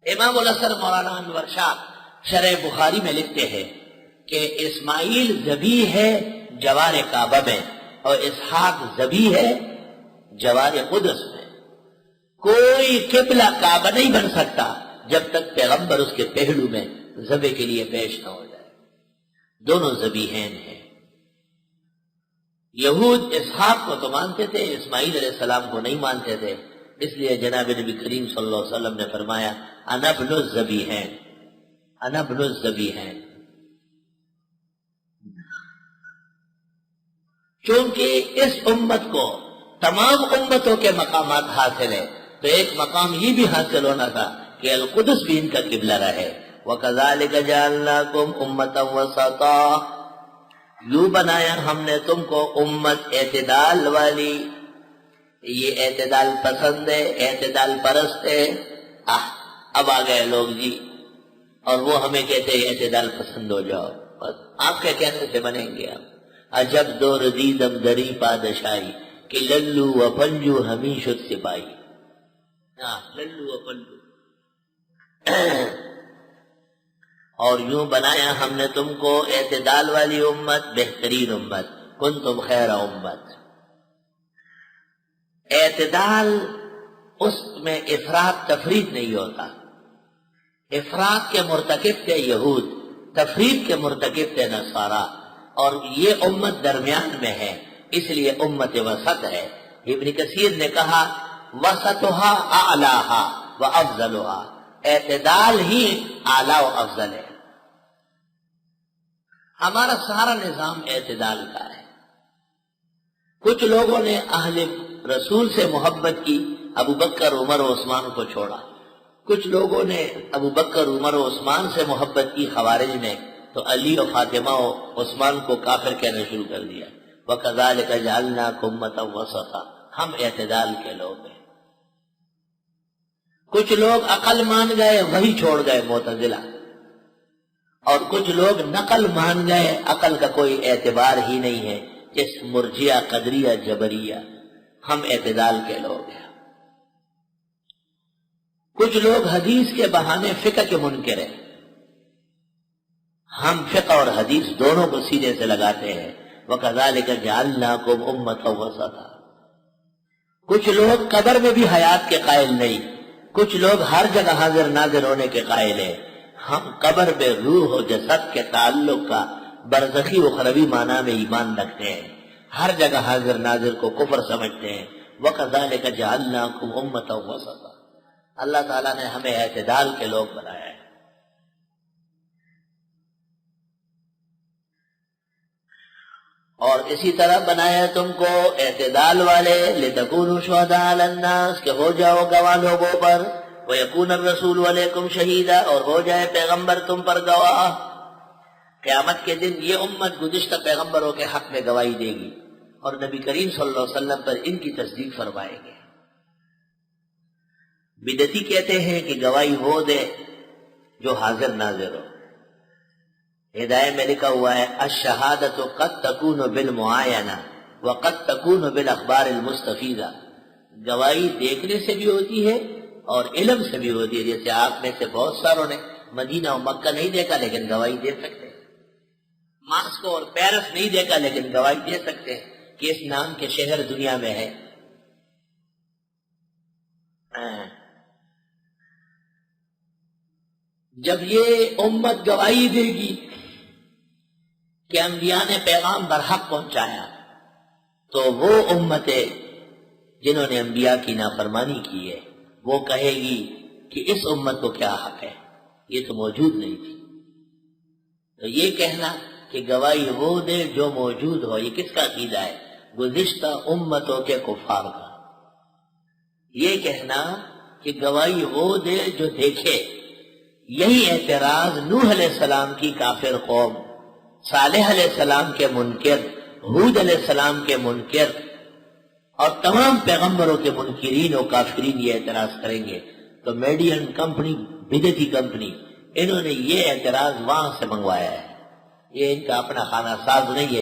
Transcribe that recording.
امام الاثر مولانا انور شاہ شرح بخاری میں لکھتے ہیں کہ اسماعیل ذبیح ہے جوار کعبہ میں اور اسحاق ذبیح ہے جوار قدس میں. کوئی قبلہ کعبہ نہیں بن سکتا جب تک پیغمبر اس کے پہلو میں ذبح کے لیے پیش نہ ہو جائے. دونوں ذبیحین ہیں. یہود اسحاق کو تو مانتے تھے، اسماعیل علیہ السلام کو نہیں مانتے تھے. اس لیے جناب نبی کریم صلی اللہ علیہ وسلم نے فرمایا انا ابن الذبیحین، انا ابن الذبیحین. چونکہ اس امت کو تمام امتوں کے مقامات حاصل ہیں تو ایک مقام یہ بھی حاصل ہونا تھا کہ القدس بھی ان کا قبلہ رہے. وَكَذَلِكَ جَعَلْنَاكُمْ أُمَّةً وَسَطًا، یوں بنایا ہم نے تم کو امت اعتدال والی. یہ اعتدال پسند ہے، اعتدال پرست ہے. اب آ گئے لوگ جی اور وہ ہمیں کہتے ہیں اعتدال پسند ہو جاؤ. بس آپ کے کہنے سے بنیں گے. آپ عجب دور دیدم دری پادشاہی کہ للو و پنجو ہمیشت سپاہی. للو و پنجو. اور یوں بنایا ہم نے تم کو اعتدال والی امت، بہترین امت. کنتم خیر امت. اعتدال اس میں افراط تفریط نہیں ہوتا. افراط کے مرتکب تھے یہود، تفریط کے مرتکب تھے نصارا، اور یہ امت درمیان میں ہے اس لیے امت وسط ہے. ابن کثیر نے کہا وسطها اعلاها وافضلها، اعتدال ہی اعلیٰ و افضل ہے. ہمارا سارا نظام اعتدال کا ہے. کچھ لوگوں نے اہل رسول سے محبت کی، ابو بکر عمر و عثمان کو چھوڑا. کچھ لوگوں نے ابو بکر عمر و عثمان سے محبت کی خوارج نے، تو علی و فاطمہ و عثمان کو کافر کہنا شروع کر دیا. وَكَذَلِكَ جَعَلْنَاكُمْ أُمَّةً وَسَطًا، ہم اعتدال کے لوگ ہیں. کچھ لوگ عقل مان گئے وہی چھوڑ گئے معتزلہ، اور کچھ لوگ نقل مان گئے، عقل کا کوئی اعتبار ہی نہیں ہے، جس مرجیہ قدریہ جبریہ. ہم اعتدال کے لوگ ہیں. کچھ لوگ حدیث کے بہانے فقہ کے منکر ہیں. ہم فقہ اور حدیث دونوں کو سیدھے سے لگاتے ہیں. وَكَذَلِكَ جَعَلْنَاكُمْ أُمَّةً وَسَطًا. کچھ لوگ قبر میں بھی حیات کے قائل نہیں، کچھ لوگ ہر جگہ حاضر ناظر ہونے کے قائل ہیں. ہم قبر میں روح و جسد کے تعلق کا برزخی اخروی معنی میں ایمان رکھتے ہیں. ہر جگہ حاضر ناظر کو کفر سمجھتے ہیں. وَكَذَلِكَ جَعَلْنَاكُمْ أُمَّةً وَسَطًا. اللہ تعالیٰ نے ہمیں اعتدال کے لوگ بنایا ہے. اور اسی طرح بنایا تم کو اعتدال والے لِتَكُونُوا شُهَدَاءَ عَلَى النَّاسِ، کہ ہو جاؤ گواہ لوگوں پر. وَيَكُونَ الرَّسُولُ عَلَيْكُمْ شَهِيدًا، اور ہو جائے پیغمبر تم پر گواہ. قیامت کے دن یہ امت گزشتہ پیغمبروں کے حق میں گواہی دے گی اور نبی کریم صلی اللہ علیہ وسلم پر ان کی تصدیق فرمائیں گے. بدعتی کہتے ہیں کہ گواہی وہ دے جو حاضر ناظر ہو. ہدایت میں لکھا ہوا ہے الشہادۃ قد تکون بالمعاینہ وقد تکون بالاخبار المستفیدہ. گواہی دیکھنے سے بھی ہوتی ہے اور علم سے بھی ہوتی ہے. جیسے آپ میں سے بہت ساروں نے مدینہ و مکہ نہیں دیکھا لیکن گواہی دے سکتے ہیں. ماسکو اور پیرس نہیں دیکھا لیکن گواہی دے سکتے ہیں کہ اس نام کے شہر دنیا میں ہے. جب یہ امت گواہی دے گی کہ انبیاء نے پیغام برحق پہنچایا تو وہ امتیں جنہوں نے انبیاء کی نافرمانی کی ہے وہ کہے گی کہ اس امت کو کیا حق ہے، یہ تو موجود نہیں تھی. تو یہ کہنا کہ گواہی وہ دے جو موجود ہو، یہ کس کا عقیدہ ہے؟ گزشتہ امتوں کے کفار کا. یہ کہنا کہ گواہی وہ دے جو دیکھے، یہی اعتراض نوح علیہ السلام کی کافر قوم، صالح علیہ السلام کے منکر، ہود علیہ السلام کے منکر اور تمام پیغمبروں کے منکرین و کافرین یہ اعتراض کریں گے. تو میڈین کمپنی، بدعتی کمپنی، انہوں نے یہ اعتراض وہاں سے منگوایا ہے. یہ ان کا اپنا خانہ ساز نہیں ہے.